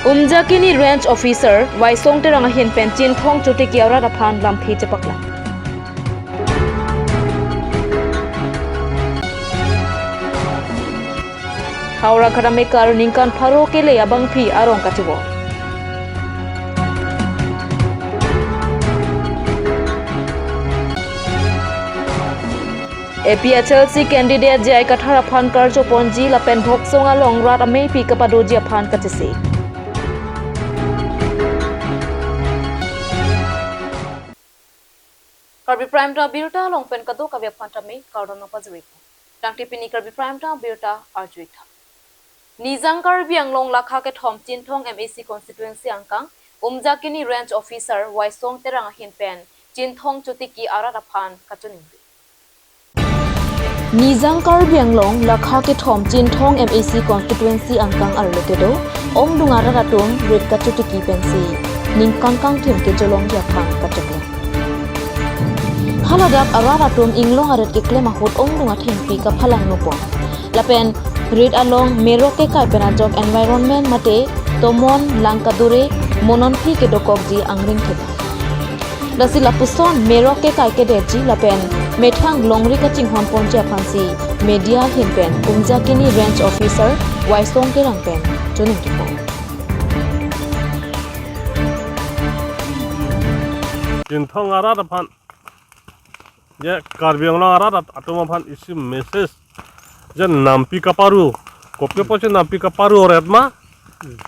Umjakini range officer Waisong terang hin pen chin thong chuti kiaura raphan lam phi chapakla. Haura karamekar ningkan pharo kele abang phi arong kachibo. APHLC candidate jai kathara phan karjo ponji lapen bhoksong along rat ame pi kapadoji phan kachisi. Karbi Prime Time Birta long pen kado kavya phantame kaudon pazri. Tang tipini Karbi Prime Time Birta arjuita. Nizang Karbi anglong lakha ke thom chin thong MAC constituency angkang umjakini range officer Waisong terang hin pen chin thong chutiki arara phan kachunin. Nizang Karbi anglong lakha ke thom chin thong MAC constituency angkang arletedo om dungara ratung red kachutiki pensi ning kangkang thim ke jolong ya phan kachukla. Haladak aratum inglong arat ke klema hot ong dunga thingpi ka phalang nopong lapen red along meroke kai penajok environment mate tomon langkadure mononthi ke dokokji angring theba dasi lapuson meroke kai ke deji lapen methang longri ka chinghon ponja phansi media hinpen umjakini range officer Waisong ke rangpen choning tipo Jinthong arat phan ya Karbi anglong arat atoma phan isi message je nampi kaparu kopya poche nampi kaparu oretma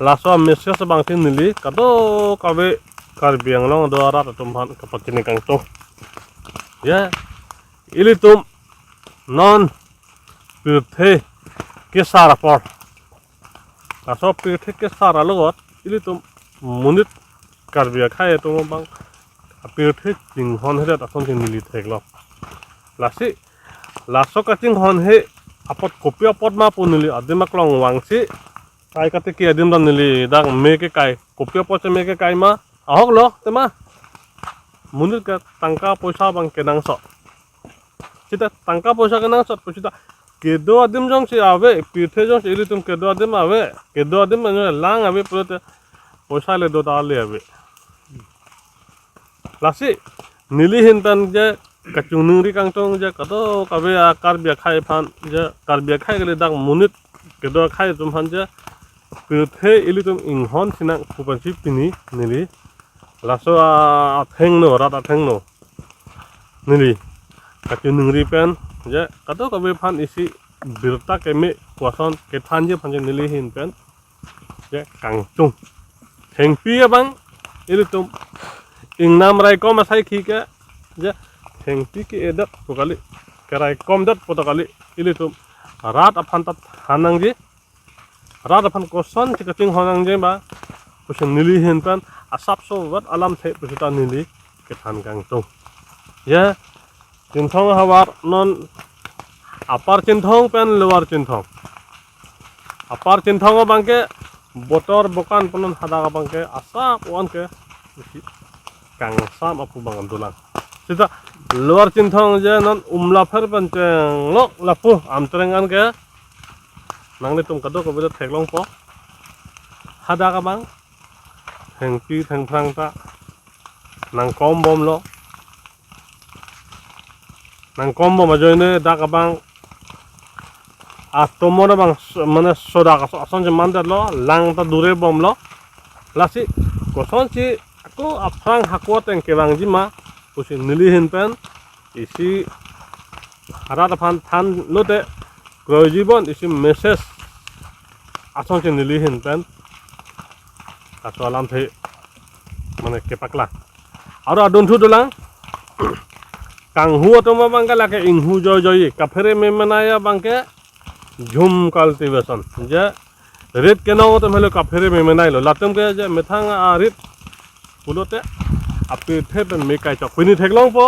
laso message bangsin nili kado kabe Karbi anglong do arat atom phan kapakini kangto ya ili tum non pirthe ke sara por laso pirthe ke sara logot ili tum munit Karbi khai atom bang pirthe jinghon heret ason nili theklo lasi laso kating hon he apot kopya pot ma punili adimak long wangsi kai kate ki adim dan nili dang me ke kai kopya pot me ke kai ma ahok lo tema munir ka tangka poisa bang kenang so sita tangka poisa kenang so sita kedo adim jong si ave pirthe jong si tum kedo adim ave kedo adim no lang ave prote poisa le do dal le ave lasi nili hintan je kachung nungri kangtong je kato kabe Karbi khai phan je Karbi khai gele dang munit kedo khai tum phan je pirthe ili tum inghon sinang pupansi pini nili laso thengno rata thengno nili kachung nungri pen je kato kabe phan isi birta keme kwason ke than je phan je nili hin pen je kangtung thengpi bang ili tum ingnam rai ko masai khi ke je thengpi ke edak pokali kerai komdat potokali ili tum rat aphan tat hanang ji rat aphan koson chikating honang je ba pusin nili hin pan asap so wat alam the pusita nili ke than kang to ya chinthong hawar non apar chinthong pen lower chinthong apar chinthong bangke botor bokan punon hadaga bangke asap wan ke kang sam apu bangan dulang sita luar chinthong je non umlapher panceng lo lapu amtrengan ke nangni tum kado ko beda theklong po hada ka bang thengpi thengprang ta nang kom bom lo nang kom bom ajoine da ka bang atomona bang mane soda ka ason je mandar lo lang ta dure bom lo lasi koson chi ako afrang hakwa teng ke bang jima pusin nili hin pen isi harat phan than lote krojibon isi message ason che nili hin pen kaso alam the mane ke pakla aro adun thu dulang kang hu atoma bangka lake inghu joy joy kafere me manaya bangke झुम cultivation जे रेत के नाव तो मेले कफेरे में मनाई लो लातम के जे मेथांग आरित पुलोते आपे थे पे मेकाई चकनी थेगलों पो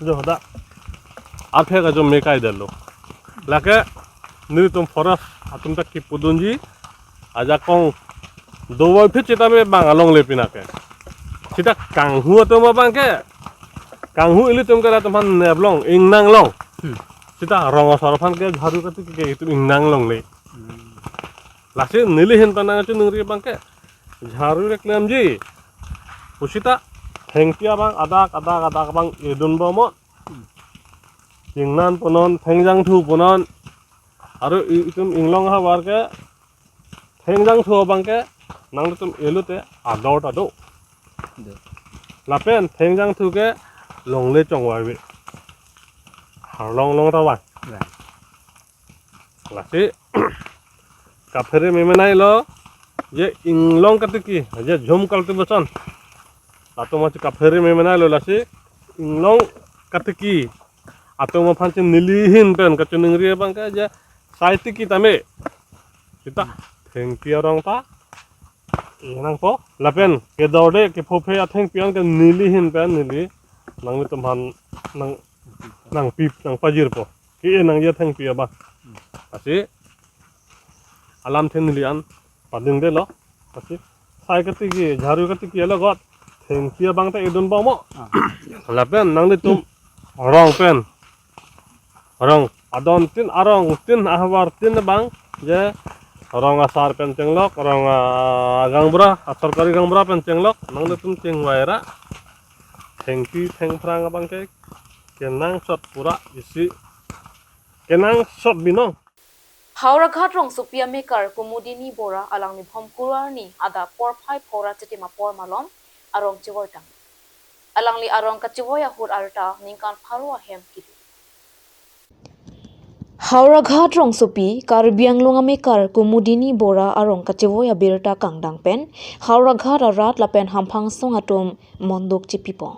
जो हदा आथे का जो मेकाई देलो लाके नि तुम फरस आतुम तक की पुदुंजी आजा कों दो वा फिर चिता में बांगालोंग ले पिना के चिता कांगहु तो मा बांके कांगहु इली तुम करा तुम नेबलोंग इंगनांग लोंग चिता रंग सरफान के झाड़ू कति के तुम इंगनांग लोंग ले लासे नीली हिन तना चु नंगरी बांके Jharu reklam ji. Pusita thengpia bang adak bang edun bomo. Jingnan ponon thengjang thu ponon. Aru itum inglong ha warke thengjang thu bangke nang tum elute adot ado. Lapen thengjang thu ke longle chongwarbi. Harlong ta wa. Lasi kafere memenai lo je inglong katiki je jom kalte bosan. Atau macam kafere memenai lo lasi inglong katiki atau mau pancen nilihin pen kacuningri bangka je saitiki tame kita thengpia rong ta nang po lapen ke dorde ke phophe a thengpiang ke nilihin pen nili nang mi tumhan nang pip nang pajir po ke nang je thengpia ba asi alam theng nilian pading de lo asi sai katiki jharu katiki lo got thengpia bang ta edun ba mo lapen nang ni tum rong pen rong adon tin arong tin ahwar tin bang je rong asar pen cenglok rong gangbra sarkari gangbra pen cenglok nang de tum cengwaira thengpi thengprang bang ke kenang shot pura isi kenang shot binong Hauraghat rong supia maker kumudini bora alang ni phom kurani ada por phai phora chiti ma por malom arong chivoita alang li arong ka chivoya hur arta ningkan pharwa hem ki Hauraghat rong supi karbiang lunga maker kumudini bora arong ka chivoya birta kangdang pen Hauraghat arat la pen hamphang song atom mondok chipipon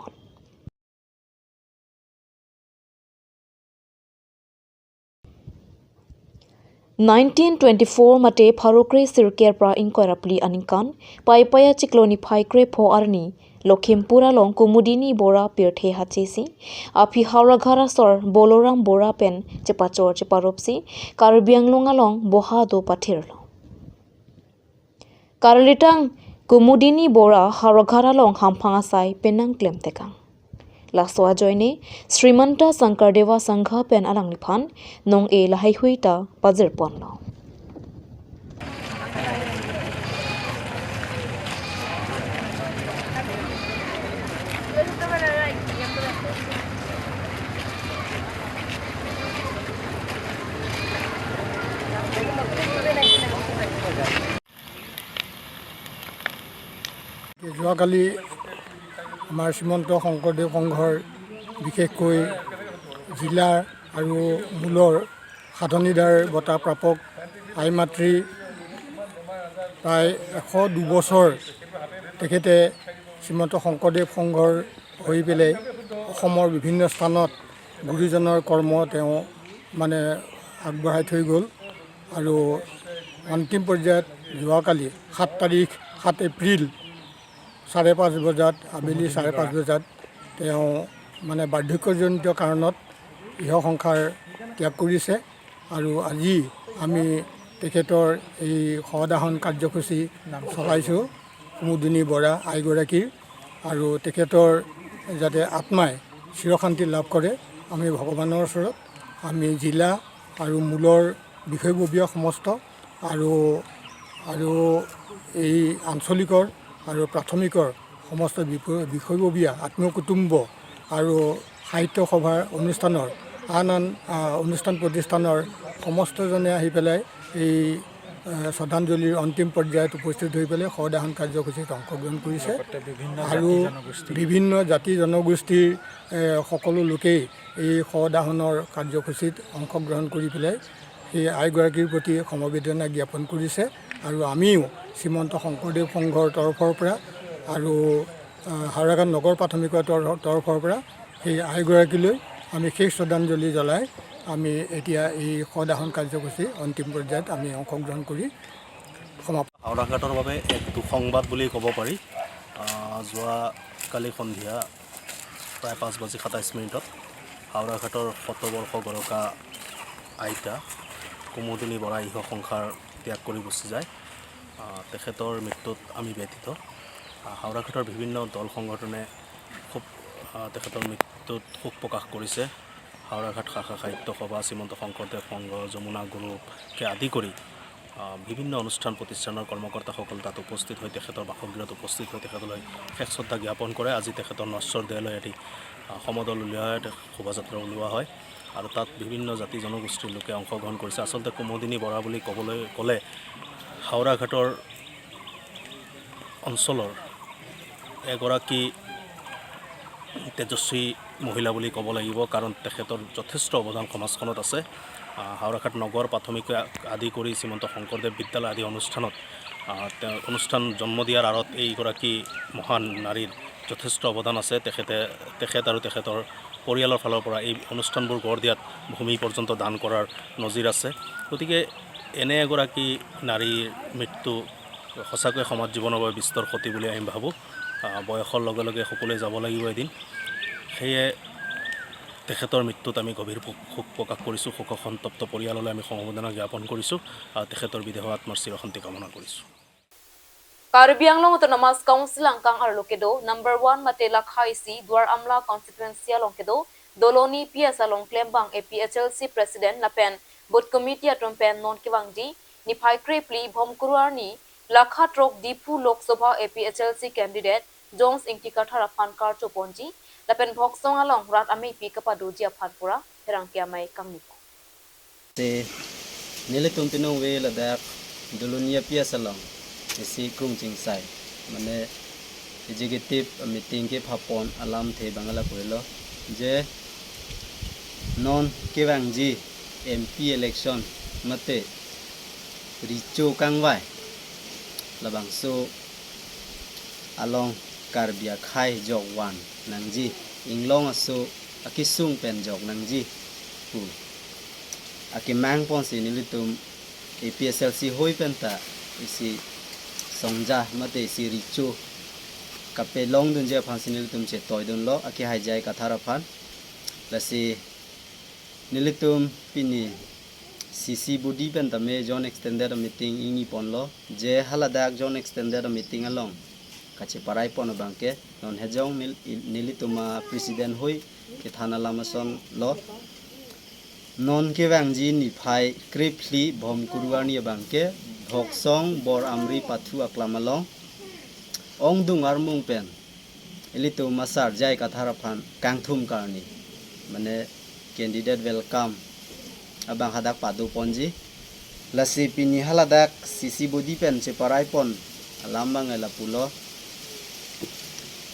1924 mate pharokre sirker pra inkorapli aninkan paipaya chikloni phaikre pho arni Lokhimpura long kumudini bora pirthe hachesi api hauraghara sor boloram bora pen chepachor cheparopsi karbiang longa long boha do pathirlo karlitang kumudini bora hauraghara long hamphanga sai penang klem tekang Laswa joine Srimanta Sankardeva Sangha pen alang niphan nong e lahai huita pazir ponlo যোৱাকালি আমাৰ শ্ৰীমন্ত শংকৰদেৱ সংঘৰ বিশেষকৈ জিলাৰ আৰু মূলৰ সাধনীদাৰ বঁটা প্ৰাপক আই মাতৃ প্ৰায় 102 বছৰ তেখেতে শ্ৰীমন্ত শংকৰদেৱ সংঘৰ হৈ পেলাই অসমৰ বিভিন্ন স্থানত গুৰুজনৰ কৰ্ম তেওঁ মানে আগবঢ়াই থৈ গ'ল আৰু অন্তিম পৰ্যায়ত যোৱাকালি 7 এপ্ৰিল 5:30 বজাত আবেলি 5:30 বজাত তেওঁ মানে বাৰ্ধক্যজনিত কাৰণত ইহ সংসাৰ ত্যাগ কৰিছে আৰু আজি আমি তেখেতৰ এই সদাহন কাৰ্যসূচী চলাইছোঁ কুমুদিনী বৰা আইগৰাকীৰ আৰু তেখেতৰ যাতে আত্মাই চিৰশান্তি লাভ কৰে আমি ভগৱানৰ ওচৰত আমি জিলা আৰু মূলৰ বিষয়ববীয়া সমস্ত আৰু এই আঞ্চলিকৰ আৰু প্ৰাথমিকৰ সমস্ত বিষয়ববীয়া আত্মীয় কুটুম্ব আৰু সাহিত্য সভাৰ অনুষ্ঠানৰ আন অনুষ্ঠান প্ৰতিষ্ঠানৰ সমস্তজনে আহি পেলাই এই শ্ৰদ্ধাঞ্জলিৰ অন্তিম পৰ্যায়ত উপস্থিত হৈ পেলাই সদাহন কাৰ্যসূচীত অংশগ্ৰহণ কৰিছে আৰু বিভিন্ন জাতি জনগোষ্ঠীৰ সকলো লোকেই এই সদাহনৰ কাৰ্যসূচীত অংশগ্ৰহণ কৰি পেলাই সেই আইগৰাকীৰ প্ৰতি সমবেদনা জ্ঞাপন কৰিছে আৰু আমিও শ্ৰীমন্ত শংকৰদেৱ সংঘৰ তৰফৰ পৰা আৰু হাওৰাঘাট নগৰ প্ৰাথমিকৰ তৰফৰ পৰা সেই আইগৰাকীলৈ আমি শেষ শ্ৰদ্ধাঞ্জলি জ্বলাই আমি এতিয়া এই সদাহন কাৰ্যসূচী অন্তিম পৰ্যায়ত আমি অংশগ্ৰহণ কৰি সমাপ্ত হাওৰাঘাটৰ বাবে এক দুঃসংবাদ বুলি ক'ব পাৰি যোৱাকালি সন্ধিয়া প্ৰায় 5:27 হাওৰাঘাটৰ শতবৰ্ষ গৰকা আইতা কুমুদিনী বৰা ইহ সংসাৰ ত্যাগ কৰি গুচি যায় তেখেতৰ মৃত্যুত আমি ব্যথিত হাওৰাঘাটৰ বিভিন্ন দল সংগঠনে খুব তেখেতৰ মৃত্যুত শোক প্ৰকাশ কৰিছে হাওৰাঘাট শাখা সাহিত্য সভা শ্ৰীমন্ত শংকৰদেৱ সংঘ যমুনা গ্ৰুপকে আদি কৰি বিভিন্ন অনুষ্ঠান প্ৰতিষ্ঠানৰ কৰ্মকৰ্তাসকল তাত উপস্থিত হৈ তেখেতৰ বাসগৃহত উপস্থিত হৈ তেখেতলৈ শেষ শ্ৰদ্ধা জ্ঞাপন কৰে। আজি তেখেতৰ নশ্বৰ দেহলৈ এটি সমদল উলিওৱা হয়, শোভাযাত্ৰা উলিওৱা হয় আৰু তাত বিভিন্ন জাতি জনগোষ্ঠীৰ লোকে অংশগ্ৰহণ কৰিছে। আচলতে কুমুদিনী বৰা বুলি ক'লে হাওৰাঘাটৰ অঞ্চলৰ এগৰাকী তেজস্বী মহিলা বুলি ক'ব লাগিব, কাৰণ তেখেতৰ যথেষ্ট অৱদান সমাজখনত আছে। হাওৰাঘাট নগৰ প্ৰাথমিক আদি কৰি শ্ৰীমন্ত শংকৰদেৱ বিদ্যালয় আদি অনুষ্ঠানত অনুষ্ঠান জন্ম দিয়াৰ আঁৰত এইগৰাকী মহান নাৰীৰ যথেষ্ট অৱদান আছে। তেখেত আৰু তেখেতৰ পৰিয়ালৰ ফালৰ পৰা এই অনুষ্ঠানবোৰ গঢ় দিয়াত ভূমি পৰ্যন্ত দান কৰাৰ নজিৰ আছে। গতিকে এনে এগৰাকী নাৰীৰ মৃত্যু সঁচাকৈ সমাজ জীৱনৰ বাবে বিস্তৰ ক্ষতি বুলি আমি ভাবোঁ। বয়সৰ লগে লগে সকলোৱে যাব লাগিব এদিন। সেয়ে তেখেতৰ মৃত্যুত আমি গভীৰ শোক প্ৰকাশ কৰিছোঁ। শোক সন্তপ্ত পৰিয়াললৈ আমি সমবেদনা জ্ঞাপন কৰিছোঁ আৰু তেখেতৰ বিদেহ আত্মাৰ চিৰশান্তি কামনা কৰিছোঁ। Karbi ang long autonomous council ang kang arlokedo number 1 mate lakhaisi Dwar Amla constituency along kedo Doloni PS along Klembang APHLC president lapen board committee atom pen non kiwangji ni phai krepli bhomkuruarni lakha trok dipu lok sabha APHLC candidate Jones ingtika thara pan kar choponji lapen bhoksong along rat ame pi kapadu jia phanpura herang kya mai kangnipo te nile tumpino we ladak Dolonia PS along isi kung ching sai mane executive meeting ke phapon alam the bangala koilo je non kewangji MP election mate richo kangwai labang so along karbia khai jog wan nangji inglong aso akisung pen jog nangji pu akimang pon si nilitum APSLC hoi penta isi songja mate si richo kape long dun je phan sinilitum che toy dun lo aki hai jai kathara phan lasi nilitum pini CC body pen tame John extended meeting ingi pon lo je haladak John extended meeting along kache parai pon bangke non hejong nilituma president hoi ke thana lamason lo non ke wangji ni phai kripli bom kuruani bangke Hoksong bor amri pathu aklamalong ong dungar mung pen elitu masar jai kathara phan kangthum karni mane candidate welcome abang hadak padu ponji lasi pini haladak CC body pen che parai pon alambang ela pulo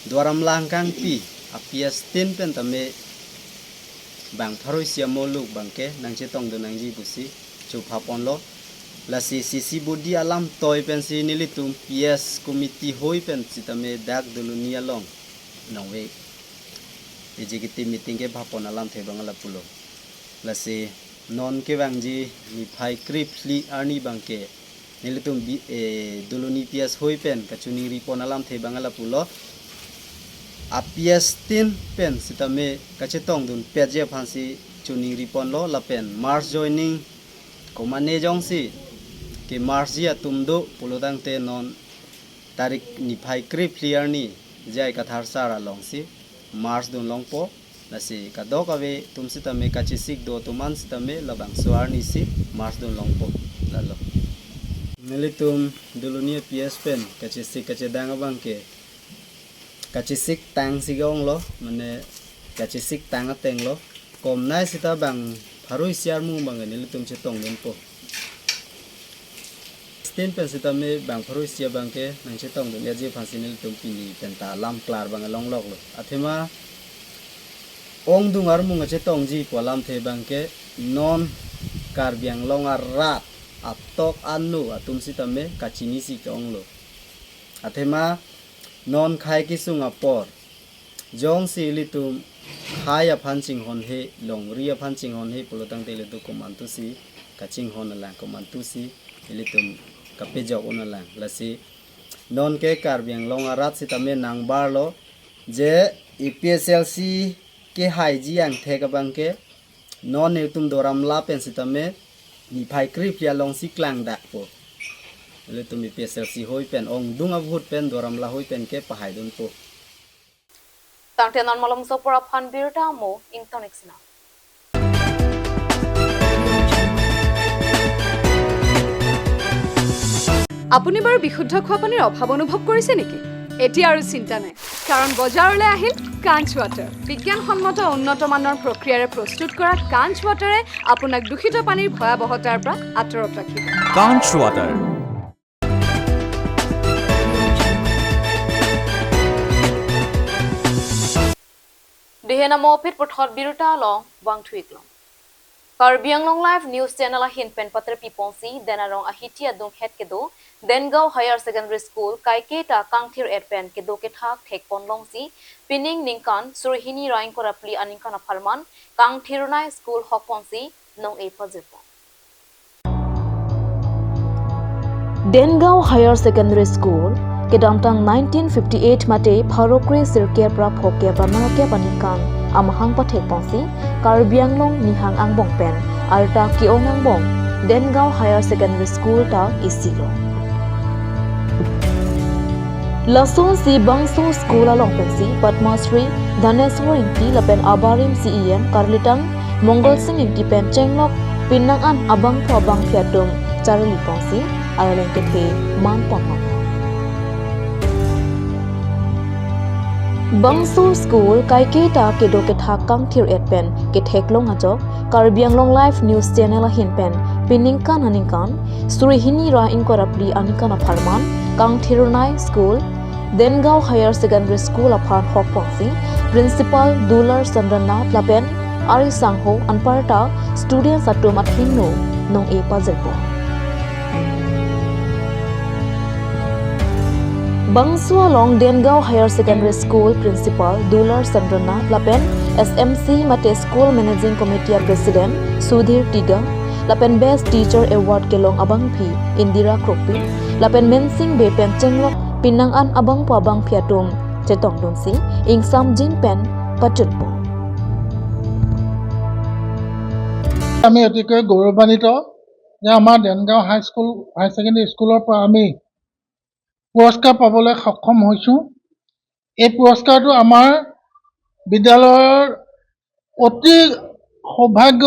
dwaram langkang pi apias tin pen tame bang tharoi siamoluk bangke nangche tong do nangji busi chupha pon lo lasi CC body alam toy pen si nilitum PS committee hoi pen sitame dak Dolonia long nongwe executive meeting ke bhapon alam the bangala pulo lasi non ke wangji ni phai kripli arni bangke nilitum Doloni PS hoi pen kachuni ripon alam the bangala pulo apias tin pen sitame kachetong dun peje phansi chuni ripon lo lapen Mars joining komane jongsi ke Marsia tumdo pulodang te non tarik ni phai krip clear ni jai kathar sara longsi Mars dun longpo nasi kadok ave tumsi tame kachisik do tuman sitame labang suar ni si Mars dun longpo lalo nelitum Dolonia PS pen kachisik kacedang abangke kachisik tang sigong lo mane kachisik tang ateng lo komnai sita bang pharoi siar mu bang nelitum chetong denpo Stin pen sitame bang pharoi sia bangke nang chetong dun ya je phasinil tumpini penta lam klar bang long lok lo athema ong dungar munga chetong ji polam the bangke non karbiang longar rat atok anu atum sitame kachini si chong lo athema non khai ki sunga por jong si litum khaya phanching hon he long ria phanching hon he polotang tele tu komantu si kaching hon la komantu si litum kapejo onalang lasi non ke karbiang longarat sitame nangbar lo je EPSLC ke haiji ang theka bangke non eutum doram la pen sitame ni phai krip ya long si klang dak po litum EPSLC hoi pen ong dunga bhut pen doram la hoi pen ke pahai dun po tangte non malom so pora phan birta mo ingtonixna আপুনি বাৰু বিশুদ্ধ খোৱা পানীৰ অভাৱ অনুভৱ কৰিছে নেকি? এতিয়া আৰু চিন্তা নাই, কাৰণ বজাৰলৈ আহিল কাঞ্চ ৱাটাৰ। বিজ্ঞানসন্মত উন্নত মানৰ প্ৰক্ৰিয়াৰে প্ৰস্তুত কৰা কাঞ্চ ৱাটাৰে আপোনাক দূষিত পানীৰ ভয়াৱহতাৰ পৰা আঁতৰত ৰাখিব। কাঞ্চ water. Dihena mopit perthot biruta long wang thuik long. Karbi Anglong Live News Channel ahin pen patre piponsi denarong ahitia dung het kedo Dengao Higher Secondary School kaike ta kangthir erpen kedo ke thak thek ponlong si pining ningkan surhini raing korapli aningkan apharman kangthirunai school hoponsi nong e pajepo. Dengao Higher Secondary School kedamtang 1958 mate pharokre sirke pra phoke pranake panikan amhang pathek ponsi Karbi Anglong nihang angbong pen arta kiong angbong Dengao Higher Secondary School ta isilo Lason si bangso school along pensi Padmasri Dhaneswar inti lapen abarim CEM Karlitang Mongol Singh inti pen chenglok pinangan abang pho abang phiatum charli ponsi araleng kethe man ponong Bangso School kaike ta kedo ke thakang thir etpen ke theklong ajok Karbi Anglong Live News Channel ahin pen piningkan haningkan surihini ra inkorapli anikana pharman kang thirunai school Dengao Higher Secondary School aphan hokpongsi Principal Dular Sandranath lapen Ari Sangho anparta students atum athinno nong e pajepo Bangsua Long Dengao Higher Secondary School Principal Dular Sandranath lapen SMC Mate School Managing Committee President Sudhir Tiga lapen Best Teacher Award kelong abang phi Indira Krokpi lapen Mensing Be pen chenglok pinangan abang po abang phiatum chetong donsi ingsam jin pen pachutpo আমি অতিকৈ গৌৰৱান্বিত যে আমাৰ দেনগাঁও হাই secondary স্কুলৰ পৰা আমি পুৰস্কাৰ পাবলৈ সক্ষম হৈছোঁ। এই পুৰস্কাৰটো আমাৰ বিদ্যালয়ৰ অতি সৌভাগ্য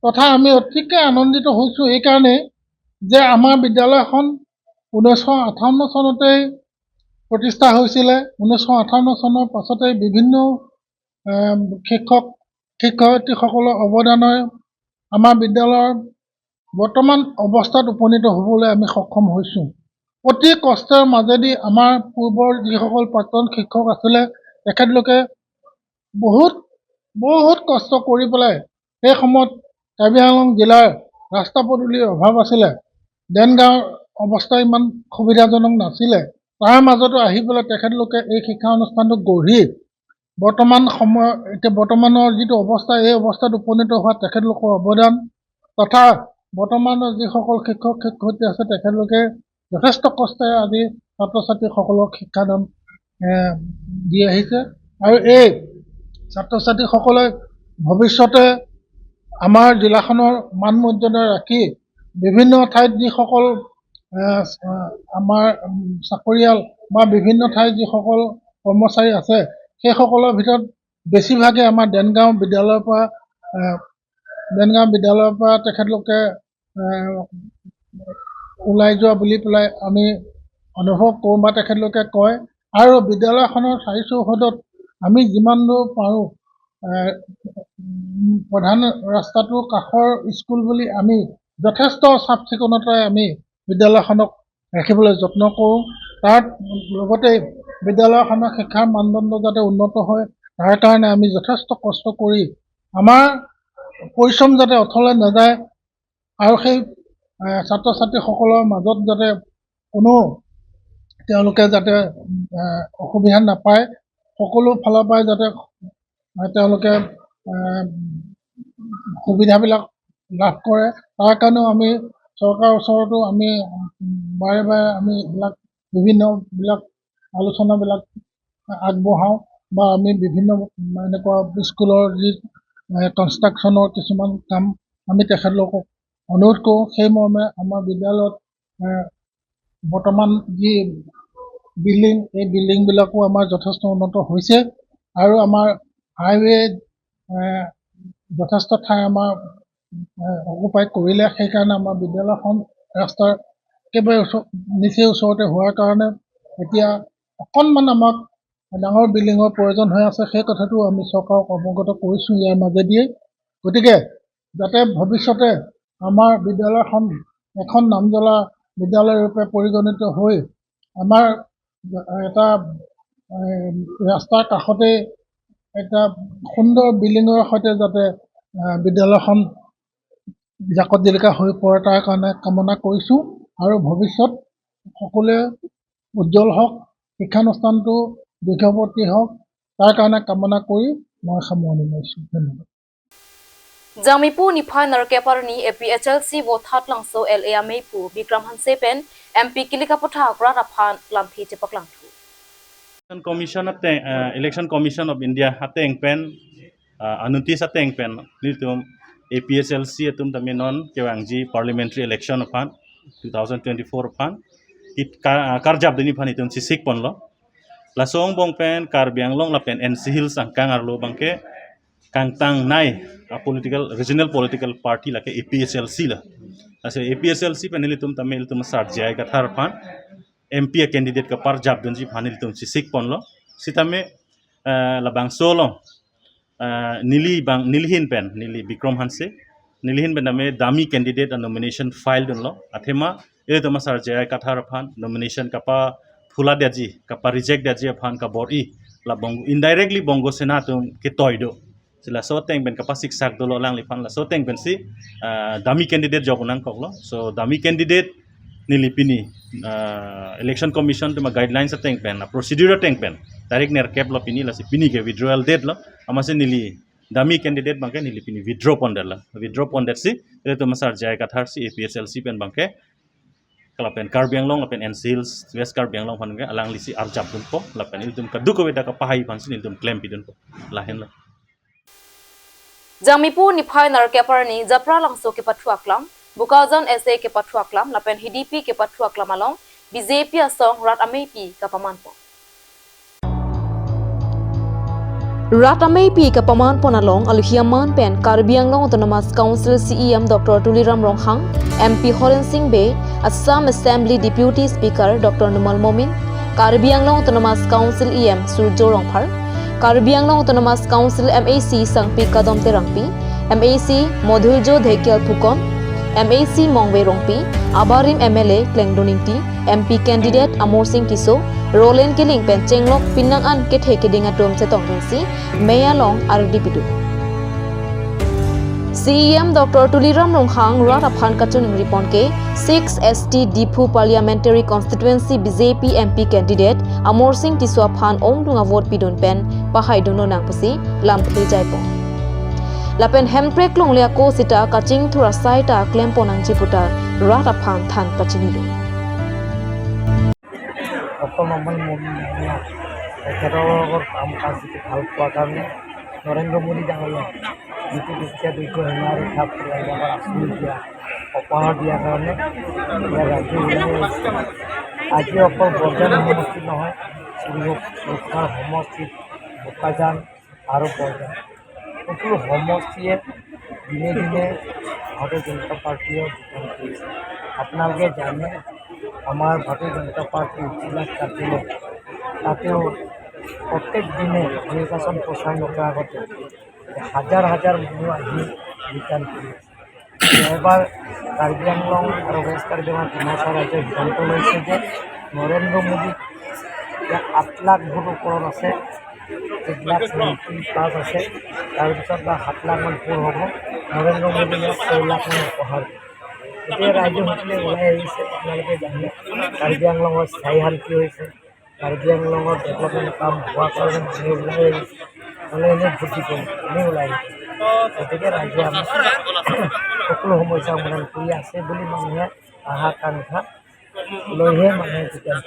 তথা আমি অতিকৈ আনন্দিত হৈছোঁ এইকাৰণে যে আমাৰ বিদ্যালয়খন 1958 চনতেই প্ৰতিষ্ঠা হৈছিলে। 1958 চনৰ পাছতে বিভিন্ন শিক্ষক শিক্ষয়িত্ৰীসকলৰ অৱদানৰ আমাৰ বিদ্যালয়ৰ বৰ্তমান অৱস্থাত উপনীত হ'বলৈ আমি সক্ষম হৈছোঁ। অতি কষ্টৰ মাজেদি আমাৰ পূৰ্বৰ যিসকল প্ৰাক্তন শিক্ষক আছিলে তেখেতলোকে বহুত কষ্ট কৰি পেলাই সেই সময়ত কাৰ্বি আংলং জিলাৰ ৰাস্তা পদূলিৰ অভাৱ আছিলে, দেনগাঁৱৰ অৱস্থা ইমান সুবিধাজনক নাছিলে, তাৰ মাজতো আহি পেলাই তেখেতলোকে এই শিক্ষা অনুষ্ঠানটো গঢ়ি বৰ্তমানৰ যিটো অৱস্থা এই অৱস্থাত উপনীত হোৱা তেখেতলোকৰ অৱদান তথা বৰ্তমানৰ যিসকল শিক্ষক শিক্ষয়িত্ৰী আছে তেখেতলোকে যথেষ্ট কষ্টেৰে আজি ছাত্ৰ ছাত্ৰীসকলক শিক্ষাদান দি আহিছে আৰু এই ছাত্ৰ ছাত্ৰীসকলে ভৱিষ্যতে আমাৰ জিলাখনৰ মান মৰ্যাদা ৰাখি বিভিন্ন ঠাইত যিসকল আমাৰ চাকৰিয়াল বা বিভিন্ন ঠাইত যিসকল কৰ্মচাৰী আছে সেইসকলৰ ভিতৰত বেছিভাগে আমাৰ দেনগাঁও বিদ্যালয়ৰ পৰা তেখেতলোকে ওলাই যোৱা বুলি পেলাই আমি অনুভৱ কৰোঁ বা তেখেতলোকে কয়। আৰু বিদ্যালয়খনৰ চাৰি চৌহদত আমি যিমান দূৰ পাৰোঁ প্ৰধান ৰাস্তাটোৰ কাষৰ স্কুল বুলি আমি যথেষ্ট চাফ চিকুণতাৰে আমি বিদ্যালয়খনক ৰাখিবলৈ যত্ন কৰোঁ। তাৰ লগতে বিদ্যালয়খনৰ শিক্ষাৰ মানদণ্ড যাতে উন্নত হয় তাৰ কাৰণে আমি যথেষ্ট কষ্ট কৰি আমাৰ পৰিশ্ৰম যাতে অথলে নাযায় আৰু সেই ছাত্ৰ ছাত্ৰীসকলৰ মাজত যাতে কোনো তেওঁলোকে যাতে অসুবিধা নাপায়, সকলো ফালৰ পৰাই যাতে তেওঁলোকে সুবিধাবিলাক লাভ কৰে তাৰ কাৰণেও আমি চৰকাৰৰ ওচৰতো আমি বাৰে বাৰে আমি বিভিন্নবিলাক আলোচনাবিলাক আগবঢ়াওঁ বা আমি বিভিন্ন এনেকুৱা স্কুলৰ যি কনষ্ট্ৰাকশ্যনৰ কিছুমান কাম আমি তেখেতলোকক অনুৰোধ কৰোঁ। সেই মৰ্মে আমাৰ বিদ্যালয়ত বৰ্তমান যি বিল্ডিং এই বিল্ডিংবিলাকো আমাৰ যথেষ্ট উন্নত হৈছে আৰু আমাৰ হাইৱে যথেষ্ট ঠাই আমাৰ অকুপাই কৰিলে, সেইকাৰণে আমাৰ বিদ্যালয়খন ৰাস্তাৰ একেবাৰে নিচেই ওচৰতে হোৱাৰ কাৰণে এতিয়া অকণমান আমাক ডাঙৰ বিল্ডিঙৰ প্ৰয়োজন হৈ আছে। সেই কথাটো আমি চৰকাৰক অৱগত কৰিছোঁ ইয়াৰ মাজেদিয়ে। গতিকে যাতে ভৱিষ্যতে আমাৰ বিদ্যালয়খন এখন নামজ্বলা বিদ্যালয়ৰূপে পৰিগণিত হৈ আমাৰ এটা ৰাস্তাৰ কাষতে এটা সুন্দৰ বিল্ডিঙৰ সৈতে যাতে বিদ্যালয়খন জাকত জিলিকা হৈ পৰে তাৰ কাৰণে কামনা কৰিছোঁ। আৰু ভৱিষ্যত সকলোৱে উজ্জ্বল হওক, শিক্ষানুষ্ঠানটো দীৰ্ঘৱৰ্তী হওক, তাৰ কাৰণে কামনা কৰি মই সামৰণি মাৰিছোঁ। ধন্যবাদ। Jamipu Nipha Narkeparni APHLC Vothat Langso LA Meipu Bikram Hansepen MP Kilikapotha Akra Raphan Lampi Chepak Langthu. Election Commission of India hateng pen anutis hateng pen litum APSLC atum tamenon kewangji parliamentary election upon 2024 upon it karjab dini pan itum sisik ponlo lasong bong pen karbiang long lapen NC Hills angkang arlo bangke kangtang nai political regional political party lake APSLC la ase APSLC pen litum tamil tum sarjai kathar pan MP candidate ka par jab dunji phanil tum sisik ponlo sitame labang solo nilhin pen nili Bikram Hanse nilhin pen name dami candidate nomination file dunlo athema ele tuma sarjai kathar phan nomination kapa phula deji kapa reject deji phan ka bori la bongo indirectly bongo sena tum ke toido sila so teng ben kapa siksak dolo lang li phan la so teng ben si dami candidate jogunang koklo so dami candidate nilipini election commission tuma guidelines ateng pen procedure ateng pen direct ner cap lo pini la si pini ke withdrawal date lo amase nili dami candidate bangke nilipini withdraw ponder si ele tuma sar jai kathar si APSLC pen bangke kalapen Karbi Anglong lapen NC Hills West Karbi Anglong phanke alang lisi arjab dun po lapen iltum kadu ko beda ka pahai phansin iltum claim pidun po lahen la Jamipu Nipha Narkeparni Japra Langso ke Pathuaklam Bukajan SA ke Pathuaklam lapen HDP ke Pathuaklam along BJP asong Rat Amepi ka pamanpo Rat Amepi ka pamanpo along aluhiaman pen Karbi Anglong Autonomous Council CEM Dr. Tuliram Ronghang MP Horen Singh Be Assam Assembly Deputy Speaker Dr. Numal Momin Karbi Anglong Autonomous Council EM Surjo Rongphar Karbi Anglong Autonomous Council MAC Sangpi Kadom Terangpi MAC Modhurjo Dhekial Phukon MAC Mongwe Rongpi Abarim MLA Klengdoningti MP Candidate Amor Singh Tiso Roland Kiling Pen Chenglok Pinang An Ke Theke Dinga Tom Chetong Ringsi Meya Long RDP2 CEM Dr. Tuliram Ronghang Rat Aphan Kachun Ripon ke 6 ST Dipu Parliamentary Constituency BJP MP Candidate Amor Singh Tiso Aphan Ong Dunga Vote Pidun Pen Pahai Dono Nangpasi Lampi Jaipong Lapen Hemprek Long Lea Ko Sita Kaching Thura Saita Klempo Nang Chiputa Rat Aphan Than Pachinido বৰ্তমান তেখেতৰ কাম কাজ যিটো ভাল পোৱাৰ কাৰণে নৰেন্দ্ৰ মোদী ডাঙৰীয়া যিটো দুখীয়া দৰিদ্ৰ সীমা ৰেখা পৰিয়ালৰ আঁচনি দিয়া উপহাৰ দিয়াৰ কাৰণে ইয়াৰ ৰাজ্য ওলাই আহিছে আজি অকল বৰজান সমষ্টিত নহয় শ্ৰীমুখাৰ সমষ্টিত বোকাজান আৰু বৰজান সকলো সমষ্টিয়ে দিনে দিনে ভাৰতীয় জনতা পাৰ্টীয়ে যোগদান কৰিছে আপোনালোকে জানে আমাৰ ভাৰতীয় জনতা পাৰ্টীৰ জিলা কাৰ্যালয় তাতেও প্ৰত্যেক দিনে নিৰ্বাচন প্ৰচাৰ নকৰাৰ আগতে হাজাৰ হাজাৰ মানুহ আহি ৰিটাৰ্ণ কৰি আছে এবাৰ কাৰ্বি আংলং আৰু ৱেষ্ট কাৰ্বি আংলং ডিমাচা ৰাজ্যই সিদ্ধান্ত লৈছে যে নৰেন্দ্ৰ মোদীক ইয়াত 8 লাখ ভোট ওপৰত আছে 1,70,000+ আছে তাৰপিছত বা 7 লাখমান ভোট হ'ব নৰেন্দ্ৰ মোদীয়ে 6 লাখমান উপহাৰ এতিয়া ৰাজ্যসকলে ওলাই আহিছে আপোনালোকে জানে কাৰ্বি আংলঙৰ স্থায়ী শান্তি হৈছে কাৰ্বি আংলঙৰ ডেভেলপমেণ্ট কাম হোৱাৰ কাৰণে মানুহে ওলাই আহিছে মানে এনেই ভোট দিব এনেই ওলাই আহিছে গতিকে ৰাজ্যে আমাক সকলো সমস্যা সমাধান কৰি আছে বুলি মানুহে আশা আকাংক্ষা লৈহে মানুহে যোগদান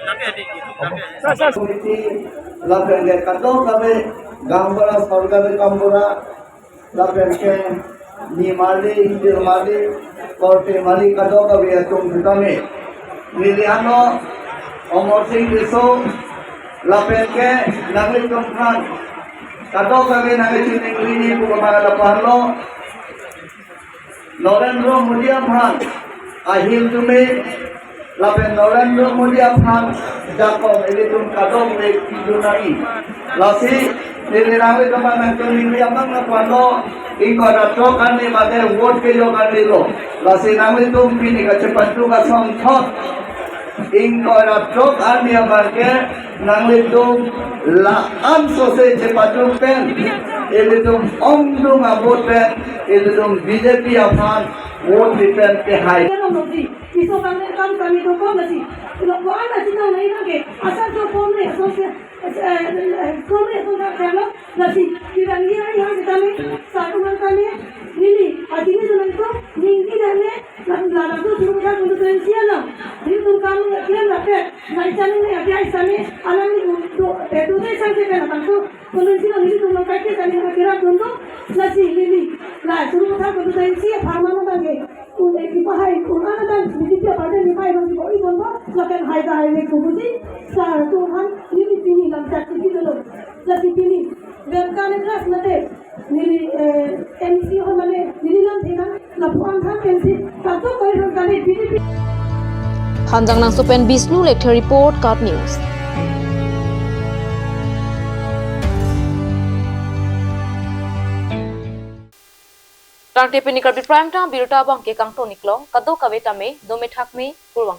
Korte mali kado kabe atung kitame Liliano Omor Singh Tiso Lapeke Nagli Komphan Kado kabe nagli Chiningli Bukamara Lapahlo Narendra Modi Aphan Ahil tume lapen Narendra Modi aphan jakom elitum kadong le kijunai lasi ini nawe teman yang tuling yang mana pano ingko datro kan ni mate vote ke jo kan lo lasi nawe tum pini ka cepat tu ka song thot ingko datro kan ni amarke nawe tum la am sose cepat tu pen elitum omdum abot pen elitum BJP aphan vote depend ke hai Iso kami to kom nasi. Lo ko ana sina nai na ke asal to kom ne so se kom ne so ka kalo nasi. Kirangi ai ha kita me satu man kami nili adini to nanto ningi dane la la to suru ka to tensial na. Ni to kam ne kian na pe nai chani ne aja isame anani to edu de sang se kana tanto tensial ni to no ka ke tani ka kira to nasi nili la suru ka to tensial farma na tange. Di pahai Tuhan dan di tiap ada di pahai bagi boi bondo lakukan hai dah hai kubuji sar Tuhan ini pini lamcat ini dulu jadi pini berkan kelas nade nili MC mana nili lam dengan lapuan kan MC satu kali kali pini Hanjang nang Supen Bisnu Lecture Report Card News. Rang tepe ni Karbi Prime Time biruta bang ke kang tonik long kado kaweta me dome thak me purwang